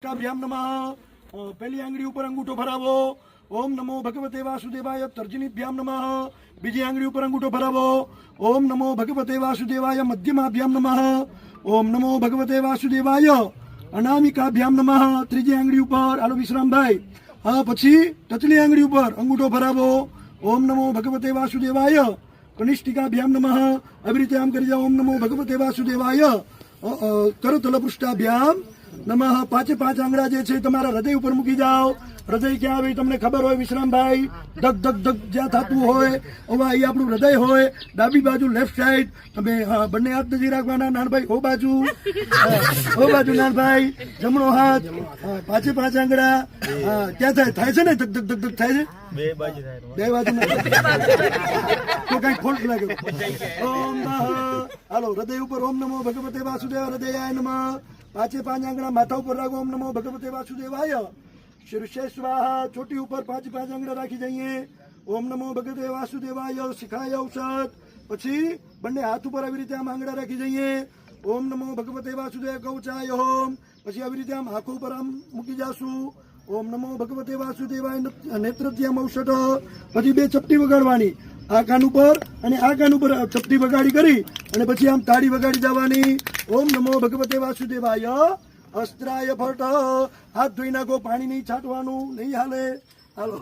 ભ્યામ નમઃ પહેલી આંગળી ઉપર અંગૂઠો ફરાવો. ઓમ નમો ભગવતે વાસુદેવાય. તર્જનીભ્યામ નમઃ બીજી આંગળી ઉપર અંગૂઠો ફરાવો. ઓમ નમો ભગવતે વાસુદેવાય. મધ્યમાભ્યામ નમઃ. ઓમ નમો ભગવતે વાસુદેવાય. અનામિકાભ્યામ નમઃ ત્રીજી આંગળી ઉપર. હાલો વિશ્રામભાઈ. હા, પછી ટચલી આંગળી ઉપર અંગૂઠો ફરાવો. ઓમ નમો ભગવતે વાસુદેવાય. કનિષ્ઠિકાભ્યામ નમઃ. આવી રીતે આમ કરી જાઓ. ઓમ નમો ભગવતે વાસુદેવાય. કરતલ પૃષ્ઠાભ્યામ નમઃ. પાંચે પાંચ આંગળા જે છે તમારા હૃદય ઉપર મૂકી જાઓ. હૃદય ક્યાં આવે તમને ખબર હોય વિશ્રામભાઈ? ધક ધક ધક જ્યાં થતું હોય હવે અહીં આપણું હૃદય હોય. ડાબી બાજુ લેફ્ટ સાઈડ. તમે બંને હાથ નજીક રાખવાના. નાનભાઈ ઓ બાજુ, ઓ બાજુ નાનભાઈ. જમણો હાથ. પાંચે પાંચ આંગળા. ક્યાં થાય છે ને? ધક ધક ધક ધક થાય છે. બે બાજુ તો કઈ ફોલ્ટ લાગે. ઓમ હાલો હૃદય ઉપર ઓમ નમો ભગવતે વાસુદેવ હૃદયાય નમઃ. પાંચે પાંચ આંગળા માથા ઉપર રાખો. ઓમ નમો ભગવતે વાસુદેવાય. શીર્ષે સ્વાહા. ચોટી ઉપર પાંચ પાંચ આંગળા રાખી જઈએ. ઓમ નમો ભગવતે વાસુદેવાય. શિખાય ઔષધ. પછી બંને હાથ ઉપર આવી રીતે આમ આંગળા રાખી જઈએ. ઓમ નમો ભગવતે વાસુદેવ કવચાય હોમ. પછી આવી રીતે આમ આંખો ઉપર આમ મૂકી જાશું. ઓમ નમો ભગવતે વાસુદેવાય. નેત્રત્યામ ઔષધ. પછી બે ચપટી વગાડવાની. આ કાન ઉપર અને આ કાન ઉપર ચપટી વગાડી કરી અને પછી આમ તાળી વગાડી જવાની. ઓમ નમો ભગવતે વાસુદેવાય. અસ્ત્રાય ફટ. હાથ ધોઈ નાખો. પાણી નહીં છાંટવાનું, નહીં હાલે. હાલો.